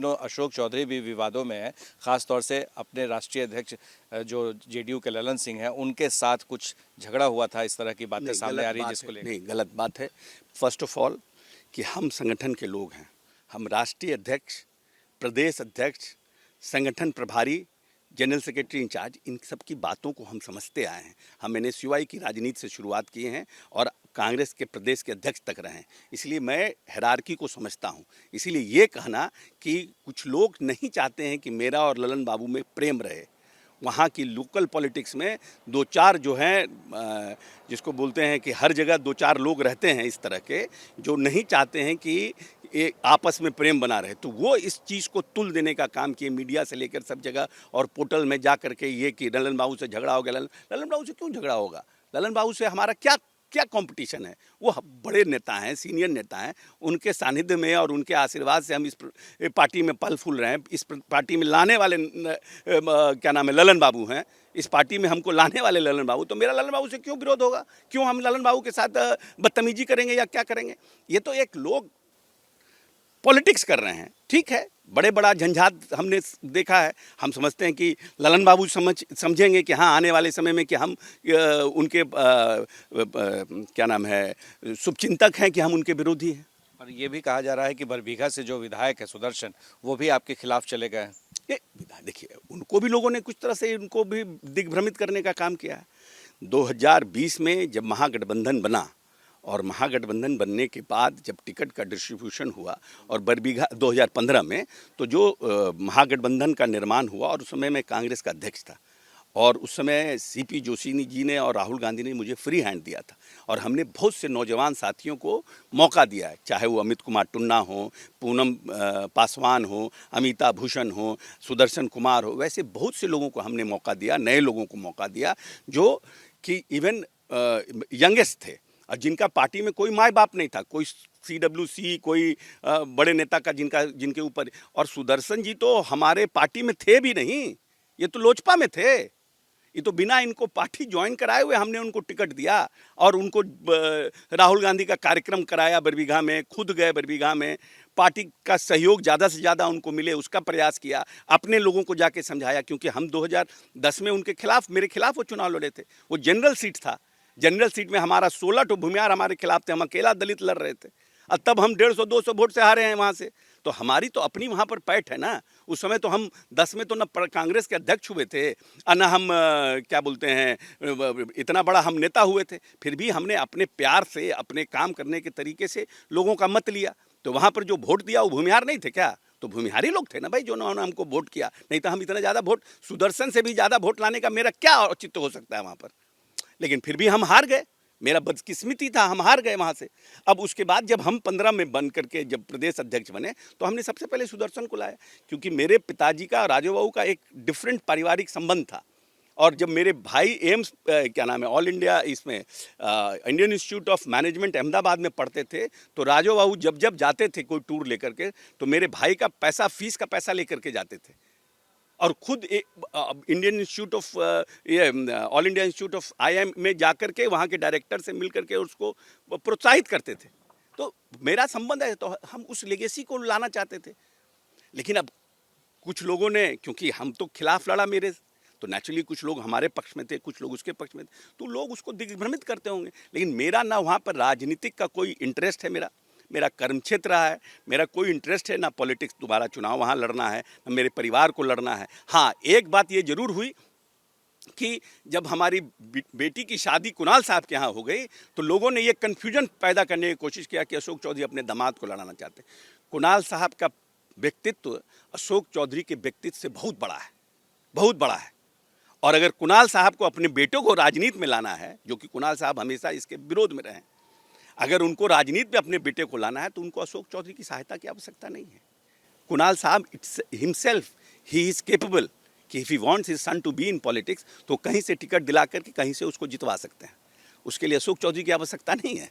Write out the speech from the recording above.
दिनों अशोक चौधरी भी विवादों में है, खास तौर से अपने राष्ट्रीय अध्यक्ष जो जेडीयू के ललन सिंह हैं उनके साथ कुछ झगड़ा हुआ था, इस तरह की बातें सामने आ रही है जिसको लेकर। नहीं, गलत बात है। फर्स्ट ऑफ ऑल कि हम संगठन के लोग हैं, हम राष्ट्रीय अध्यक्ष, प्रदेश अध्यक्ष, संगठन प्रभारी, जनरल सेक्रेटरी इंचार्ज, इन सब की बातों को हम समझते आए हैं। हम एनएसयूआई की राजनीति से शुरुआत किए हैं और कांग्रेस के प्रदेश के अध्यक्ष तक रहे हैं, इसलिए मैं हायरार्की को समझता हूं। इसीलिए ये कहना कि कुछ लोग नहीं चाहते हैं कि मेरा और ललन बाबू में प्रेम रहे, वहाँ की लोकल पॉलिटिक्स में दो चार जो हैं जिसको बोलते हैं कि हर जगह दो चार लोग रहते हैं इस तरह के, जो नहीं चाहते हैं कि एक आपस में प्रेम बना रहे, तो वो इस चीज़ को तुल देने का काम किए मीडिया से लेकर सब जगह और पोर्टल में जा करके ये कि ललन बाबू से झगड़ा हो गया। ललन बाबू से क्यों झगड़ा होगा? ललन बाबू से हमारा क्या क्या कंपटीशन है? वो बड़े नेता हैं, सीनियर नेता हैं, उनके सानिध्य में और उनके आशीर्वाद से हम इस पार्टी में फल फूल रहे हैं। इस पार्टी में लाने वाले क्या नाम है, ललन बाबू हैं। इस पार्टी में हमको लाने वाले ललन बाबू, तो मेरा ललन बाबू से क्यों विरोध होगा? क्यों हम ललन बाबू के साथ बदतमीजी करेंगे या क्या करेंगे? ये तो एक लोग पॉलिटिक्स कर रहे हैं, ठीक है, बड़े बड़ा झंझाट हमने देखा है। हम समझते हैं कि ललन बाबू समझेंगे कि हाँ, आने वाले समय में कि हम उनके क्या नाम है, शुभचिंतक हैं, कि हम उनके विरोधी हैं। और ये भी कहा जा रहा है कि बरबीघा से जो विधायक है सुदर्शन, वो भी आपके खिलाफ चले गए हैं। ये देखिए, उनको भी लोगों ने कुछ तरह से उनको भी दिग्भ्रमित करने का काम किया है। 2020 में जब महागठबंधन बना और महागठबंधन बनने के बाद जब टिकट का डिस्ट्रीब्यूशन हुआ और बरबीघा 2015 में, तो जो महागठबंधन का निर्माण हुआ और उस समय मैं कांग्रेस का अध्यक्ष था और उस समय सीपी जोशी जी ने और राहुल गांधी ने मुझे फ्री हैंड दिया था और हमने बहुत से नौजवान साथियों को मौका दिया है, चाहे वो अमित कुमार टुन्ना हो, पूनम पासवान हो, अमिता भूषण हो, सुदर्शन कुमार हो, वैसे बहुत से लोगों को हमने मौका दिया, नए लोगों को मौका दिया जो कि इवन यंगेस्ट थे और जिनका पार्टी में कोई माँ बाप नहीं था, कोई CWC, कोई बड़े नेता का जिनके ऊपर। और सुदर्शन जी तो हमारे पार्टी में थे भी नहीं, ये तो लोजपा में थे। ये तो बिना इनको पार्टी ज्वाइन कराए हुए हमने उनको टिकट दिया और उनको राहुल गांधी का कार्यक्रम कराया बरबीघा में, खुद गए बरबीघा में, पार्टी का सहयोग ज़्यादा से ज़्यादा उनको मिले उसका प्रयास किया, अपने लोगों को जाके समझाया, क्योंकि हम 2010 में उनके खिलाफ, मेरे खिलाफ वो चुनाव लड़े थे। वो जनरल सीट था, जनरल सीट में हमारा 16 तो भूमिहार हमारे खिलाफ थे, हम अकेला दलित लड़ रहे थे और तब हम 150-200 वोट से हारे हैं वहाँ से। तो हमारी तो अपनी वहाँ पर पैठ है ना। उस समय तो हम 10 में तो न कांग्रेस के अध्यक्ष हुए थे और न हम क्या बोलते हैं इतना बड़ा हम नेता हुए थे, फिर भी हमने अपने प्यार से, अपने काम करने के तरीके से लोगों का मत लिया। तो वहाँ पर जो वोट दिया वो भूमिहार नहीं थे क्या? तो भूमिहारी लोग थे ना भाई, जो उन्होंने हमको वोट किया। नहीं तो हम इतना ज़्यादा वोट, सुदर्शन से भी ज़्यादा वोट लाने का मेरा क्या औचित्य हो सकता है वहाँ पर? लेकिन फिर भी हम हार गए, मेरा बदकिस्मती था, हम हार गए वहाँ से। अब उसके बाद जब हम 15 में बन करके जब प्रदेश अध्यक्ष बने तो हमने सबसे पहले सुदर्शन को लाया, क्योंकि मेरे पिताजी का राजू बाबू का एक डिफरेंट पारिवारिक संबंध था। और जब मेरे भाई एम्स क्या नाम है, ऑल इंडिया इसमें Indian institute of management Ahmedabad में पढ़ते थे, तो राजू बाबू जब जब जाते थे कोई टूर लेकर के, तो मेरे भाई का पैसा, फीस का पैसा लेकर के जाते थे और खुद Indian institute of all India institute of IIM में जाकर के वहाँ के डायरेक्टर से मिल करके उसको प्रोत्साहित करते थे। तो मेरा संबंध है, तो हम उस लेगेसी को लाना चाहते थे। लेकिन अब कुछ लोगों ने, क्योंकि हम तो खिलाफ लड़ा मेरे, तो नेचुरली कुछ लोग हमारे पक्ष में थे, कुछ लोग उसके पक्ष में थे, तो लोग उसको दिग्भ्रमित करते होंगे। लेकिन मेरा ना वहाँ पर राजनीतिक का कोई इंटरेस्ट है, मेरा कर्म क्षेत्र रहा है, मेरा कोई इंटरेस्ट है ना पॉलिटिक्स, दोबारा चुनाव वहाँ लड़ना है, ना मेरे परिवार को लड़ना है। हाँ, एक बात ये जरूर हुई कि जब हमारी बेटी की शादी कुणाल साहब के यहाँ हो गई, तो लोगों ने ये कन्फ्यूजन पैदा करने की कोशिश किया कि अशोक चौधरी अपने दामाद को लड़ाना चाहते हैं। कुणाल साहब का व्यक्तित्व अशोक चौधरी के व्यक्तित्व से बहुत बड़ा है, बहुत बड़ा है। और अगर कुणाल साहब को अपने बेटों को राजनीति में लाना है, जो कि कुणाल साहब हमेशा इसके विरोध में रहे, अगर उनको राजनीति में अपने बेटे को लाना है तो उनको अशोक चौधरी की सहायता की आवश्यकता नहीं है। कुणाल साहब हिमसेल्फ ही इज केपेबल कि if he wants his son to be in politics, तो कहीं से टिकट दिला करके कहीं से उसको जितवा सकते हैं। उसके लिए अशोक चौधरी की आवश्यकता नहीं है।